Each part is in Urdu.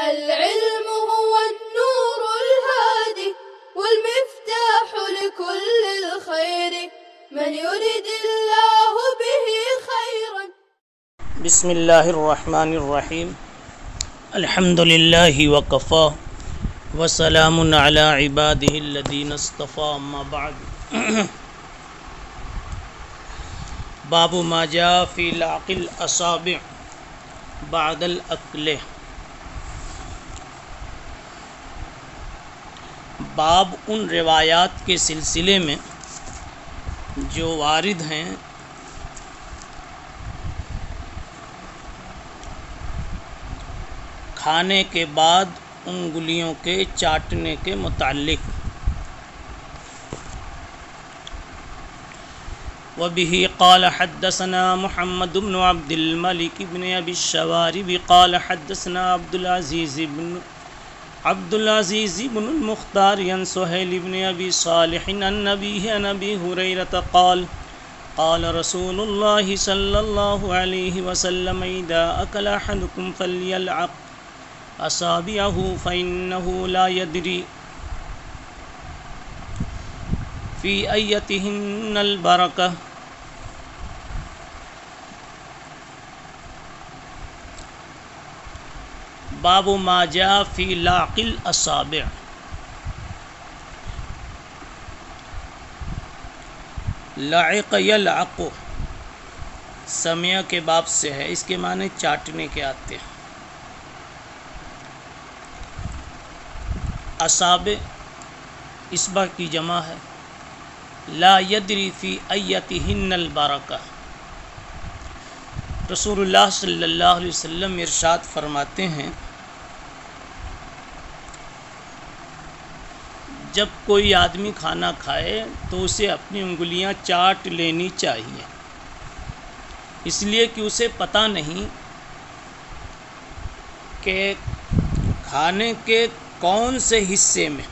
العلم هو النور الهادي والمفتاح لكل الخير من يريد الله به خيرا. بسم اللہ الرحمن الرحیم. الحمد للہ وکفی وسلام علی عبادہ الذین اصطفی. اما بعد. باب ما جاء فی لعق الاصابع بعد الاکل. باب ان روایات کے سلسلے میں جو وارد ہیں کھانے کے بعد انگلیوں کے چاٹنے کے متعلق. وبه قال حدثنا محمد بن عبد الملك بن ابي الشوارب قال حدثنا عبد العزيز بن المختار عن سهيل بن ابي صالح عن ابي هريرة قال قال رسول الله صلى الله عليه وسلم اذا اكل احدكم فليلعق اصابعه فانه لا يدري في ايتهن البركة. باب ما جاء فی لعق الاصابع. لعق یلعق سمع کے باب سے ہے، اس کے معنی چاٹنے کے آتے ہیں. اصابع اصبع کی جمع ہے. لا یدری فی ایتہن البرکہ. رسول اللہ صلی اللہ علیہ وسلم ارشاد فرماتے ہیں جب کوئی آدمی کھانا کھائے تو اسے اپنی انگلیاں چاٹ لینی چاہیے، اس لیے کہ اسے پتہ نہیں کہ کھانے کے کون سے حصے میں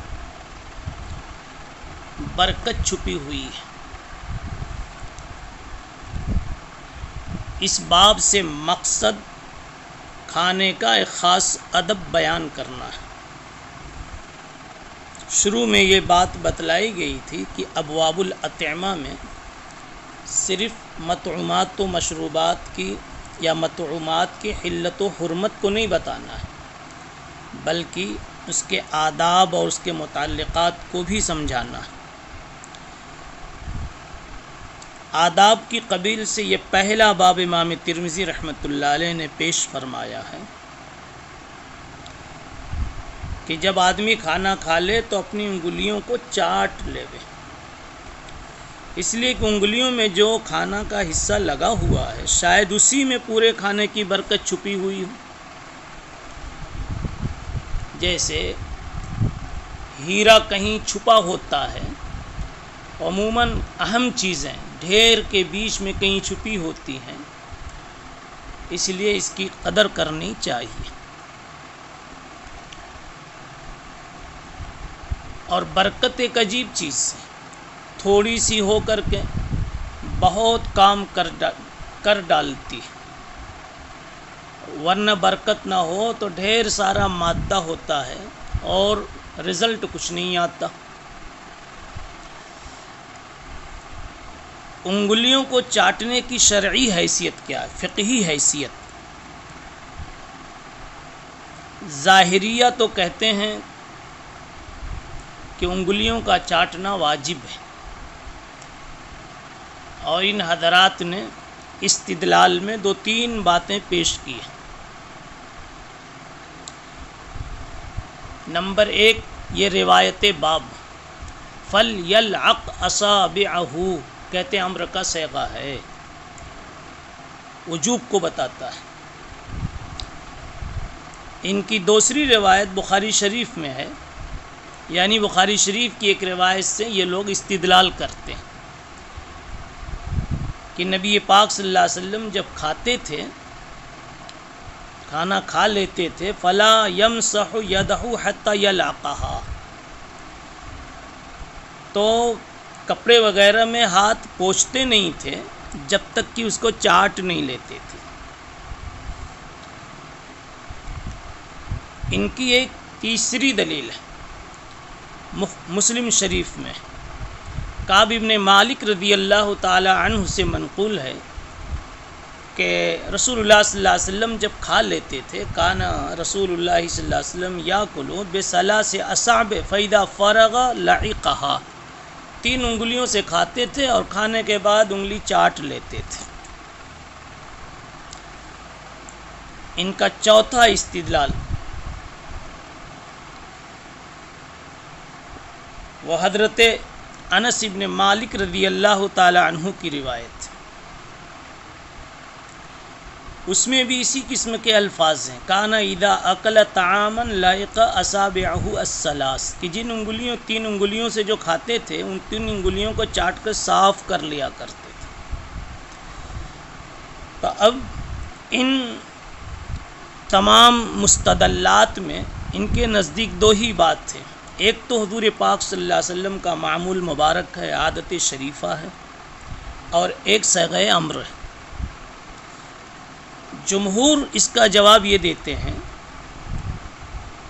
برکت چھپی ہوئی ہے. اس باب سے مقصد کھانے کا ایک خاص ادب بیان کرنا ہے. شروع میں یہ بات بتلائی گئی تھی کہ ابواب الاطعمہ میں صرف مطعومات و مشروبات کی یا مطعومات کی حلت و حرمت کو نہیں بتانا ہے، بلکہ اس کے آداب اور اس کے متعلقات کو بھی سمجھانا ہے. آداب کی قبیل سے یہ پہلا باب امام ترمذی رحمۃ اللہ علیہ نے پیش فرمایا ہے کہ جب آدمی کھانا کھا لے تو اپنی انگلیوں کو چاٹ لے، اس لیے کہ انگلیوں میں جو کھانا کا حصہ لگا ہوا ہے شاید اسی میں پورے کھانے کی برکت چھپی ہوئی ہو. جیسے ہیرا کہیں چھپا ہوتا ہے، عموماً اہم چیزیں ڈھیر کے بیچ میں کہیں چھپی ہوتی ہیں، اس لیے اس کی قدر کرنی چاہیے. اور برکت ایک عجیب چیز ہے، تھوڑی سی ہو کر کے بہت کام کر ڈالتی ہے، ورنہ برکت نہ ہو تو ڈھیر سارا مادہ ہوتا ہے اور رزلٹ کچھ نہیں آتا. انگلیوں کو چاٹنے کی شرعی حیثیت کیا ہے، فقہی حیثیت؟ ظاہریہ تو کہتے ہیں کہ انگلیوں کا چاٹنا واجب ہے، اور ان حضرات نے استدلال میں 2-3 باتیں پیش کی ہیں. نمبر 1 یہ روایت باب فَلْيَلْعَقْ أَصَابِعَهُ کہتے ہیں امر کا صیغہ ہے، وجوب کو بتاتا ہے. ان کی دوسری روایت بخاری شریف میں ہے، یعنی بخاری شریف کی ایک روایت سے یہ لوگ استدلال کرتے ہیں کہ نبی پاک صلی اللہ علیہ وسلم جب کھاتے تھے، کھانا کھا لیتے تھے، فلا یمسح یدہ حتی یلعقہا، تو کپڑے وغیرہ میں ہاتھ پوچھتے نہیں تھے جب تک کہ اس کو چاٹ نہیں لیتے تھے. ان کی ایک تیسری دلیل ہے مسلم شریف میں کعب ابن مالک رضی اللہ تعالی عنہ سے منقول ہے کہ رسول اللہ صلی اللہ علیہ وسلم جب کھا لیتے تھے کانا رسول اللہ صلی اللہ علیہ وسلم یاکلوا بثلاث اصابع فاذا فرغ لعقها، 3 انگلیوں سے کھاتے تھے اور کھانے کے بعد انگلی چاٹ لیتے تھے۔ ان کا چوتھا استدلال وہ حضرت انس ابن مالک رضی اللہ تعالی عنہ کی روایت ہے، اس میں بھی اسی قسم کے الفاظ ہیں، کانا اذا اکل طعاما لائق اصابعہ الثلاث، کہ جن 3 انگلیوں سے جو کھاتے تھے ان 3 انگلیوں کو چاٹ کر صاف کر لیا کرتے تھے۔ تو اب ان تمام مستدلات میں ان کے نزدیک 2 ہی بات تھے، ایک تو حضور پاک صلی اللہ علیہ وسلم کا معمول مبارک ہے، عادت شریفہ ہے، اور ایک صیغہ امر ہے۔ جمہور اس کا جواب یہ دیتے ہیں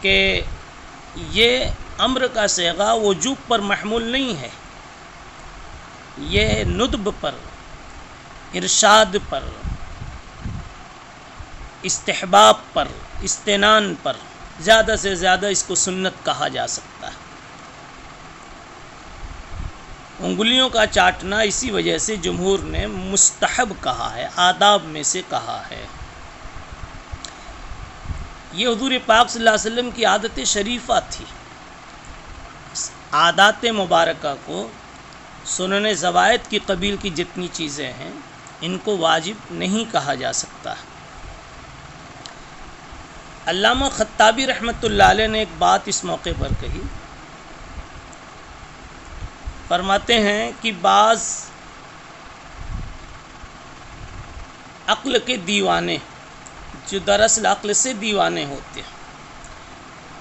کہ یہ امر کا صیغہ وجوب پر محمول نہیں ہے، یہ ندب پر، ارشاد پر، استحباب پر، استنان پر، زیادہ سے زیادہ اس کو سنت کہا جا سکتا ہے۔ انگلیوں کا چاٹنا اسی وجہ سے جمہور نے مستحب کہا ہے، آداب میں سے کہا ہے۔ یہ حضور پاک صلی اللہ علیہ وسلم کی عادت شریفہ تھی۔ عادات مبارکہ کو سنن زوائد کی قبیل کی جتنی چیزیں ہیں ان کو واجب نہیں کہا جا سکتا۔ علامہ خطابی رحمۃ اللہ علیہ نے ایک بات اس موقع پر کہی، فرماتے ہیں کہ بعض عقل کے دیوانے جو دراصل عقل سے دیوانے ہوتے ہیں،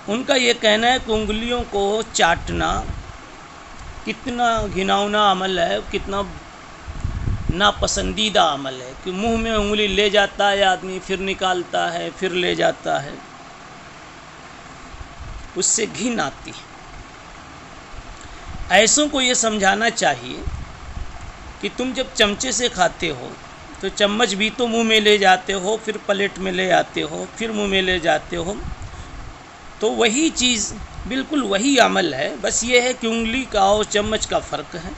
ان کا یہ کہنا ہے کہ انگلیوں کو چاٹنا کتنا گھناؤنا عمل ہے، کتنا ناپسندیدہ عمل ہے کہ منہ میں انگلی لے جاتا ہے آدمی، پھر نکالتا ہے، پھر لے جاتا ہے، اس سے گھن آتی ہے۔ ایسوں کو یہ سمجھانا چاہیے کہ تم جب چمچے سے کھاتے ہو تو چمچ بھی تو منہ میں لے جاتے ہو، پھر پلیٹ میں لے آتے ہو، پھر منہ میں لے جاتے ہو، تو وہی چیز بالکل وہی عمل ہے، بس یہ ہے کہ انگلی کا اور چمچ کا فرق ہے۔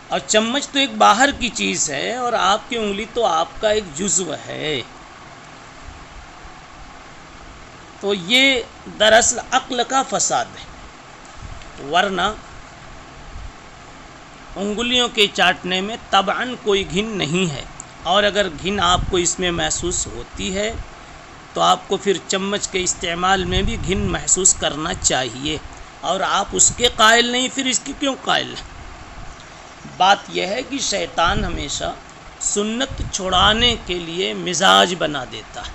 اور چمچ تو ایک باہر کی چیز ہے اور آپ کی انگلی تو آپ کا ایک جزو ہے۔ تو یہ دراصل عقل کا فساد ہے، ورنہ انگلیوں کے چاٹنے میں طبعاً کوئی گھن نہیں ہے، اور اگر گھن آپ کو اس میں محسوس ہوتی ہے تو آپ کو پھر چمچ کے استعمال میں بھی گھن محسوس کرنا چاہیے، اور آپ اس کے قائل نہیں، پھر اس کی کیوں قائل ہیں؟ بات یہ ہے کہ شیطان ہمیشہ سنت چھڑانے کے لیے مزاج بنا دیتا ہے۔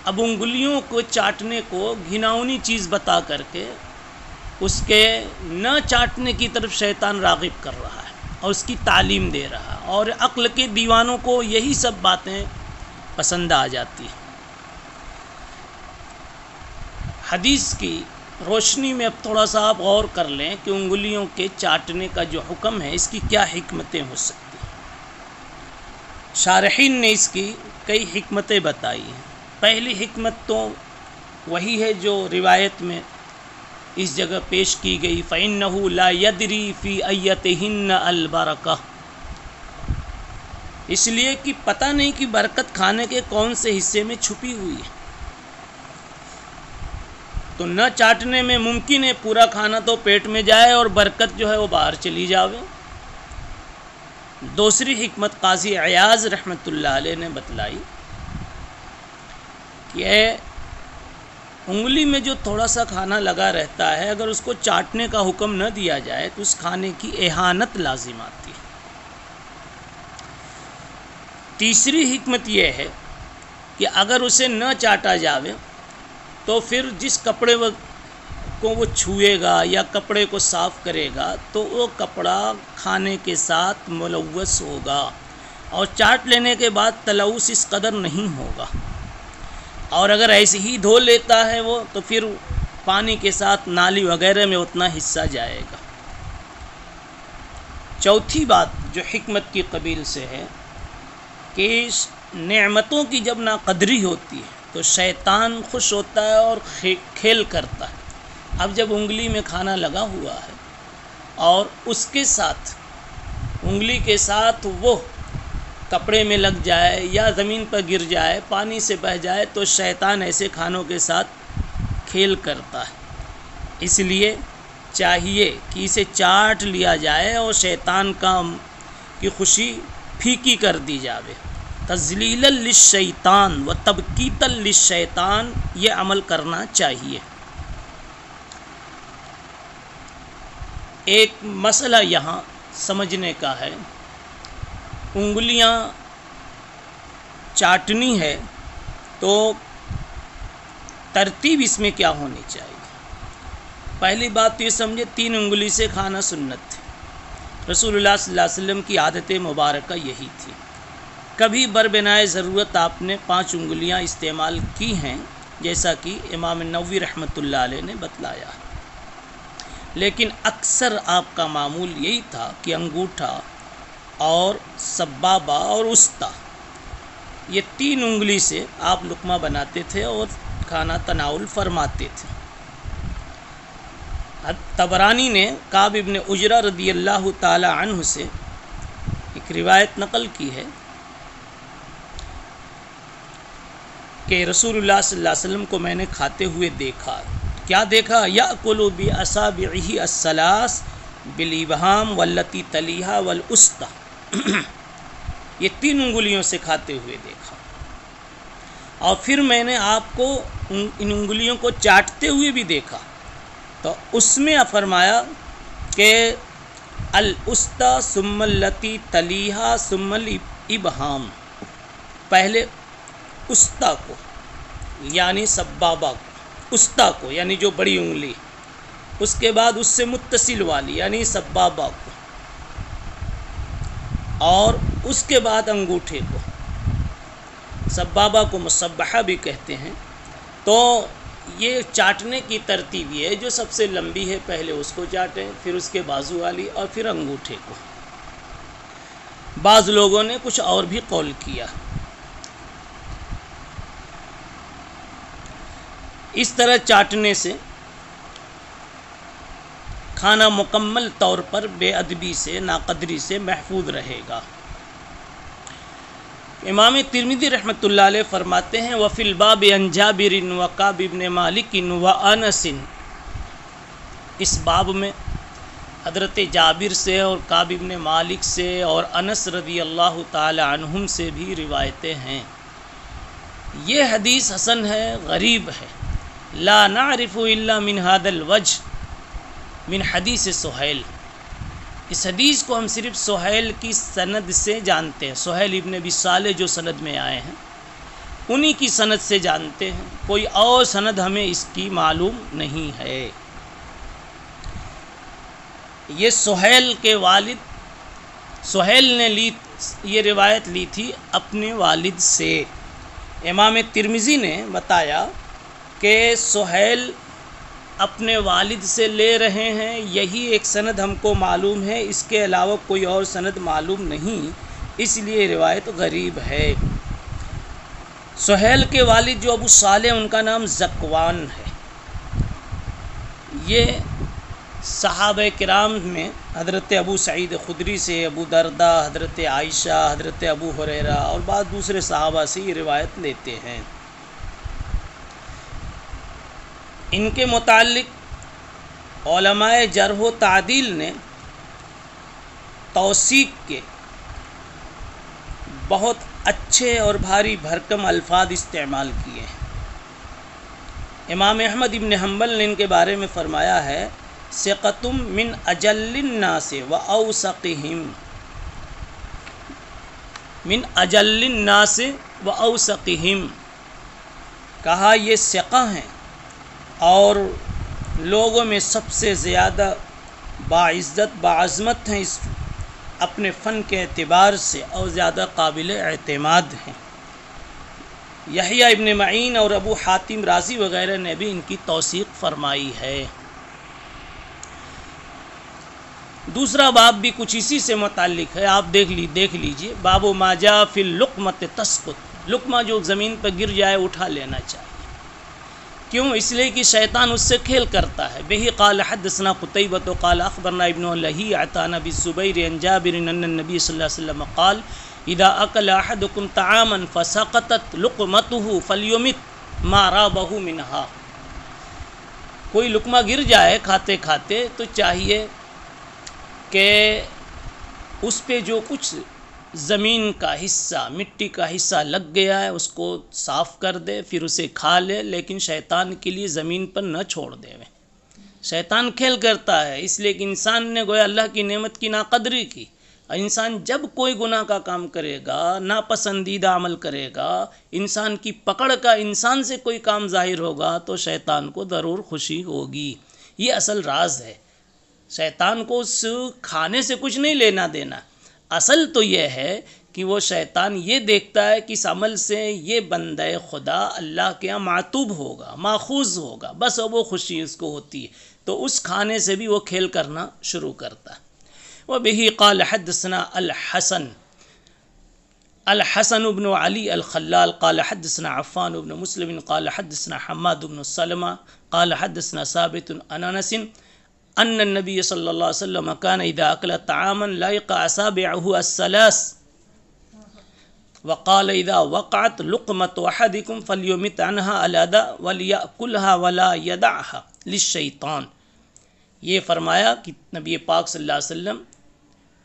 اب انگلیوں کو چاٹنے کو گھناؤنی چیز بتا کر کے اس کے نہ چاٹنے کی طرف شیطان راغب کر رہا ہے اور اس کی تعلیم دے رہا ہے، اور عقل کے دیوانوں کو یہی سب باتیں پسند آ جاتی ہیں۔ حدیث کی روشنی میں اب تھوڑا سا آپ غور کر لیں کہ انگلیوں کے چاٹنے کا جو حکم ہے اس کی کیا حکمتیں ہو سکتی ہیں۔ شارحین نے اس کی کئی حکمتیں بتائی ہیں۔ پہلی حکمت تو وہی ہے جو روایت میں اس جگہ پیش کی گئی، فَإِنَّهُ لَا يَدْرِي فِي أَيَّتِهِنَّ الْبَرَكَةُ، اس لیے کہ پتہ نہیں کہ برکت کھانے کے کون سے حصے میں چھپی ہوئی ہے۔ تو نہ چاٹنے میں ممکن ہے پورا کھانا تو پیٹ میں جائے اور برکت جو ہے وہ باہر چلی جاوے۔ دوسری حکمت قاضی عیاض رحمۃ اللہ علیہ نے بتلائی کہ انگلی میں جو تھوڑا سا کھانا لگا رہتا ہے، اگر اس کو چاٹنے کا حکم نہ دیا جائے تو اس کھانے کی اہانت لازم آتی ہے۔ تیسری حکمت یہ ہے کہ اگر اسے نہ چاٹا جاوے تو پھر جس کپڑے کو وہ چھوئے گا یا کپڑے کو صاف کرے گا تو وہ کپڑا کھانے کے ساتھ ملوث ہوگا، اور چاٹ لینے کے بعد تلوث اس قدر نہیں ہوگا۔ اور اگر ایسے ہی دھو لیتا ہے وہ تو پھر پانی کے ساتھ نالی وغیرہ میں اتنا حصہ جائے گا۔ چوتھی بات جو حکمت کی قبیل سے ہے کہ نعمتوں کی جب ناقدری ہوتی ہے تو شیطان خوش ہوتا ہے اور کھیل کرتا ہے۔ اب جب انگلی میں کھانا لگا ہوا ہے اور اس کے ساتھ انگلی کے ساتھ وہ کپڑے میں لگ جائے یا زمین پر گر جائے، پانی سے بہہ جائے، تو شیطان ایسے کھانوں کے ساتھ کھیل کرتا ہے۔ اس لیے چاہیے کہ اسے چاٹ لیا جائے اور شیطان کی خوشی پھیکی کر دی جاوے۔ تذلیلا للشیطان و تبکیتا للشیطان، یہ عمل کرنا چاہیے۔ ایک مسئلہ یہاں سمجھنے کا ہے، انگلیاں چاٹنی ہے تو ترتیب اس میں کیا ہونی چاہیے؟ پہلی بات تو یہ سمجھے 3 انگلی سے کھانا سنت ہے۔ رسول اللہ صلی اللہ علیہ وسلم کی عادت مبارکہ یہی تھی۔ کبھی بربنائے ضرورت آپ نے 5 انگلیاں استعمال کی ہیں، جیسا کہ امام نووی رحمۃ اللہ علیہ نے بتلایا، لیکن اکثر آپ کا معمول یہی تھا کہ انگوٹھا اور سبابہ اور وسطی، یہ 3 انگلی سے آپ لقمہ بناتے تھے اور کھانا تناول فرماتے تھے۔ طبرانی نے کعب ابن عجرہ رضی اللہ تعالی عنہ سے ایک روایت نقل کی ہے کہ رسول اللہ صلی اللہ علیہ وسلم کو میں نے کھاتے ہوئے دیکھا۔ کیا دیکھا؟ یأکل بأصابعہ الثلاث بالابہام واللتی تلیہا والوسطی، یہ 3 انگلیوں سے کھاتے ہوئے دیکھا۔ اور پھر میں نے آپ کو ان انگلیوں کو چاٹتے ہوئے بھی دیکھا، تو اس میں فرمایا کہ الوسطی ثم اللتی تلیہا ثم الابہام، پہلے وسطی کو یعنی سبابہ کو، وسطی کو یعنی جو بڑی انگلی، اس کے بعد اس سے متصل والی یعنی سبابہ کو، اور اس کے بعد انگوٹھے کو۔ سبابہ کو مصبحہ بھی کہتے ہیں۔ تو یہ چاٹنے کی ترتیب یہ ہے، جو سب سے لمبی ہے پہلے اس کو چاٹیں، پھر اس کے بازو والی اور پھر انگوٹھے کو۔ بعض لوگوں نے کچھ اور بھی قول کیا۔ اس طرح چاٹنے سے کھانا مکمل طور پر بے ادبی سے، ناقدری سے محفوظ رہے گا۔ امام ترمذی رحمۃ اللہ علیہ فرماتے ہیں وفی الباب عن جابر وکعب بن مالک وانس، اس باب میں حضرت جابر سے اور کعب بن مالک سے اور انس رضی اللہ تعالی عنہم سے بھی روایتیں ہیں۔ یہ حدیث حسن ہے، غریب ہے، لا نعرف الا من هذا الوجه من حدیث سہیل، اس حدیث کو ہم صرف سہیل کی سند سے جانتے ہیں۔ سہیل ابن ابی صالح جو سند میں آئے ہیں انہی کی سند سے جانتے ہیں، کوئی اور سند ہمیں اس کی معلوم نہیں ہے۔ یہ سہیل کے والد، سہیل نے یہ روایت لی تھی اپنے والد سے۔ امام ترمذی نے بتایا کہ سہیل اپنے والد سے لے رہے ہیں، یہی ایک سند ہم کو معلوم ہے، اس کے علاوہ کوئی اور سند معلوم نہیں، اس لیے روایت غریب ہے۔ سہیل کے والد جو ابو صالح، ان کا نام ذکوان ہے۔ یہ صحابہ کرام میں حضرت ابو سعید خدری سے، ابو دردہ، حضرت عائشہ، حضرت ابو ہریرہ اور بعض دوسرے صحابہ سے یہ روایت لیتے ہیں۔ ان کے متعلق علماء جرح و تعدیل نے توثیق کے بہت اچھے اور بھاری بھرکم الفاظ استعمال کیے ہیں۔ امام احمد ابن حنبل نے ان کے بارے میں فرمایا ہے ثقۃ من اجل الناس واوثقہم، من اجل الناس واوثقہم، کہا یہ ثقہ ہیں اور لوگوں میں سب سے زیادہ باعزت باعظمت ہیں، اس اپنے فن کے اعتبار سے، اور زیادہ قابل اعتماد ہیں۔ یحییٰ ابن معین اور ابو حاتم رازی وغیرہ نے بھی ان کی توثیق فرمائی ہے۔ دوسرا باب بھی کچھ اسی سے متعلق ہے، آپ دیکھ لیجئے، باب ما جاء فی اللقمۃ تسقط، لقمہ جو زمین پر گر جائے اٹھا لینا چاہیے۔ کیوں؟ اس لیے کہ شیطان اس سے کھیل کرتا ہے۔ بہ قال حدثنا قتیبۃ قال اخبرنا ابن لہیعۃ عن ابی الزبیر عن جابر ان النبی صلی اللہ علیہ وسلم قال اذا اکل احدکم طعاما فسقطت لقمته فلیمت ما رابہ منها، کوئی لقمہ گر جائے کھاتے کھاتے تو چاہیے کہ اس پہ جو کچھ زمین کا حصہ، مٹی کا حصہ لگ گیا ہے اس کو صاف کر دے، پھر اسے کھا لے، لیکن شیطان کے لیے زمین پر نہ چھوڑ دے۔ شیطان کھیل کرتا ہے، اس لیے کہ انسان نے گویا اللہ کی نعمت کی ناقدری کی۔ انسان جب کوئی گناہ کا کام کرے گا، ناپسندیدہ عمل کرے گا، انسان کی پکڑ کا انسان سے کوئی کام ظاہر ہوگا تو شیطان کو ضرور خوشی ہوگی۔ یہ اصل راز ہے۔ شیطان کو اس کھانے سے کچھ نہیں لینا دینا، اصل تو یہ ہے کہ وہ شیطان یہ دیکھتا ہے کہ اس عمل سے یہ بندہ خدا اللہ کے یہاں معتوب ہوگا، ماخوذ ہوگا، بس وہ خوشی اس کو ہوتی ہے، تو اس کھانے سے بھی وہ کھیل کرنا شروع کرتا ہے۔ وبه قال حدثنا الحسن بن علي الخلال قال حدثنا عفان بن مسلم قال حدثنا حماد بن سلمة قال حدثنا ثابت عن انس ان النبي صلى الله عليه وسلم كان اذا اكل طعاما ليق اصابعه الثلاث وقال اذا وقعت لقمة احدكم فليمت عنها الاذى وليأكلها ولا يدعها للشيطان۔ یہ فرمایا کہ نبی پاک صلی اللہ علیہ وسلم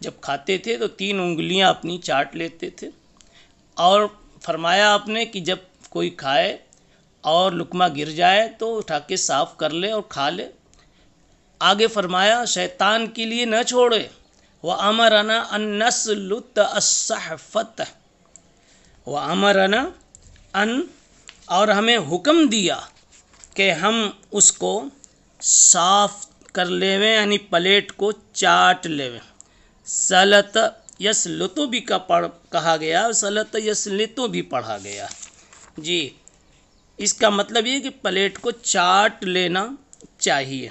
جب کھاتے تھے تو 3 انگلیاں اپنی چاٹ لیتے تھے، اور فرمایا آپ نے کہ جب کوئی کھائے اور لقمہ گر جائے تو اٹھا کے صاف کر لے اور کھا لے۔ آگے فرمایا شیطان کے لیے نہ چھوڑے۔ وَأَمَرَنَا أَن نَسْلُتَ الصَّحْفَةَ، وَأَمَرَنَا أَن، اور ہمیں حکم دیا کہ ہم اس کو صاف کر لیویں، یعنی پلیٹ کو چاٹ لیویں۔ سلط یسلطو بھی کہا گیا، سلط یسلطو بھی پڑھا گیا۔ جی، اس کا مطلب یہ کہ پلیٹ کو چاٹ لینا چاہیے۔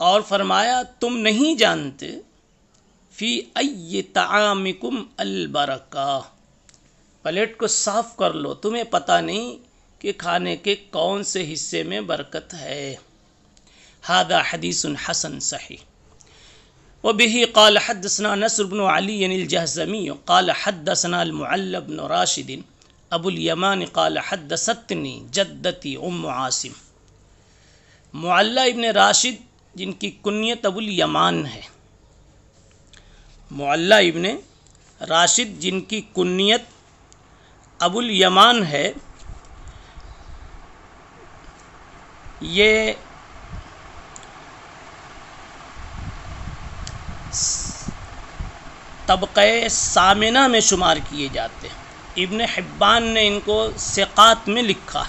اور فرمایا تم نہیں جانتے فی ای طعامکم البرکہ، پلیٹ کو صاف کر لو، تمہیں پتہ نہیں کہ کھانے کے کون سے حصے میں برکت ہے۔ ھذا حدیث حسن صحیح۔ وبه قال حدثنا نصر بن علی الجہضمی قال حدثنا المعلى بن راشد ابو الیمان قال حدثتنی جدتی ام عاصم۔ معلی ابن راشد جن کی کنیت ابو الیمان ہے، معلی ابن راشد جن کی کنیت ابو الیمان ہے، یہ طبقہ ثامنہ میں شمار کیے جاتے ہیں۔ ابن حبان نے ان کو ثقات میں لکھا۔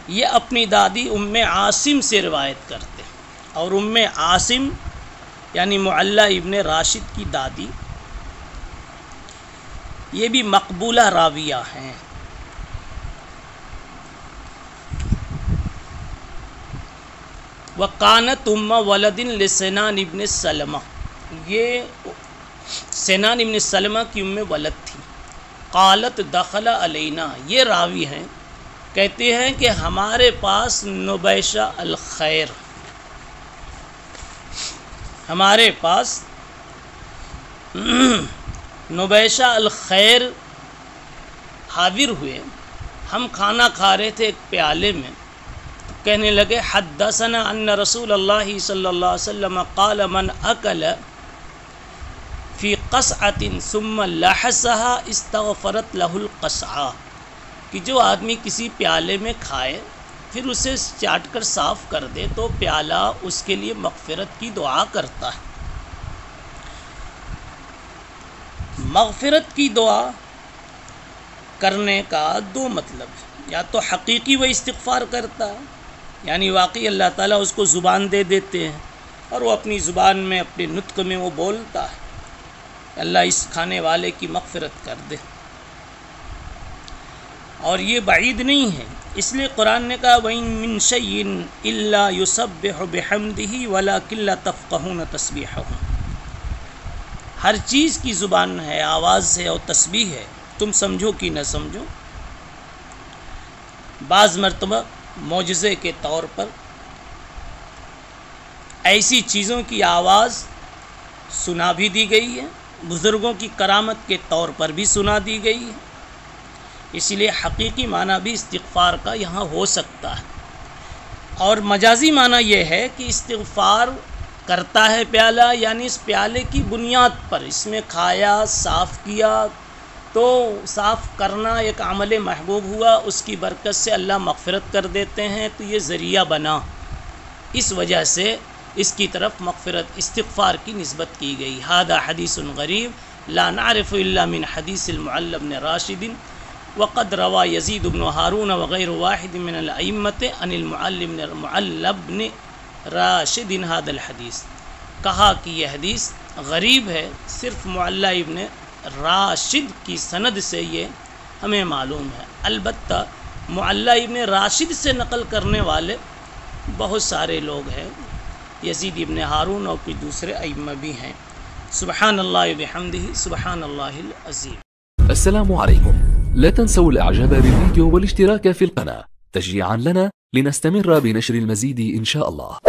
یہ اپنی دادی ام عاصم سے روایت کرتے ہیں، اور ام عاصم یعنی معلی ابن راشد کی دادی یہ بھی مقبولہ راویہ ہیں۔ وَقَانَتْ أُمَّ وَلَدٍ لِسِنَانِ ابن سلمہ، یہ سنان ابن سلمہ کی ام ولد تھی۔ قالت دخل علینا، یہ راوی ہیں، کہتے ہیں کہ ہمارے پاس نبیشہ الخیر، ہمارے پاس نبیشہ الخیر حاضر ہوئے، ہم کھانا کھا رہے تھے ایک پیالے میں، کہنے لگے حدثنا ان رسول اللہ صلی اللہ علیہ وسلم قال من اکل فی قصعۃ ثم لحسها استغفرت له القصعہ، کہ جو آدمی کسی پیالے میں کھائے پھر اسے چاٹ کر صاف کر دے تو پیالہ اس کے لیے مغفرت کی دعا کرتا ہے۔ مغفرت کی دعا کرنے کا 2 مطلب ہے، یا تو حقیقی وہ استغفار کرتا ہے، یعنی واقعی اللہ تعالیٰ اس کو زبان دے دیتے ہیں اور وہ اپنی زبان میں اپنے نطق میں وہ بولتا ہے، اللہ اس کھانے والے کی مغفرت کر دے. اور یہ بعید نہیں ہے، اس لیے قرآن نے کہا وَإِن مِّن شَيْءٍ إِلَّا يُسَبِّحُ بِحَمْدِهِ وَلَكِن لَّا تَفْقَهُونَ تَسْبِيحَهُمْ. ہر چیز کی زبان ہے، آواز ہے اور تسبیح ہے، تم سمجھو کہ نہ سمجھو. بعض مرتبہ معجزے کے طور پر ایسی چیزوں کی آواز سنا بھی دی گئی ہے، بزرگوں کی کرامت کے طور پر بھی سنا دی گئی ہے. اس لیے حقیقی معنی بھی استغفار کا یہاں ہو سکتا ہے، اور مجازی معنی یہ ہے کہ استغفار کرتا ہے پیالہ، یعنی اس پیالے کی بنیاد پر اس میں کھایا، صاف کیا، تو صاف کرنا ایک عمل محبوب ہوا، اس کی برکت سے اللہ مغفرت کر دیتے ہیں، تو یہ ذریعہ بنا، اس وجہ سے اس کی طرف مغفرت استغفار کی نسبت کی گئی. ھذا حدیث غریب لا نعرف الا من حدیث المعل بن راشد وقد روى يزيد بن هارون وغير واحد من الائمة عن المعل بن راشد هذا الحدیث. کہا کہ یہ حدیث غریب ہے، صرف معلّہ ابن راشد کی سند سے یہ ہمیں معلوم ہے. البتہ معلّہ ابن راشد سے نقل کرنے والے بہت سارے لوگ ہیں، یزید ابن ہارون اور کوئی دوسرے ائمہ بھی ہیں. سبحان اللہ وبحمدہ سبحان اللہ العظیم. السلام عليكم. لا تنسوا الاعجاب بالفيديو والاشتراك في القناة تشجيعا لنا لنستمر بنشر المزيد إن شاء الله.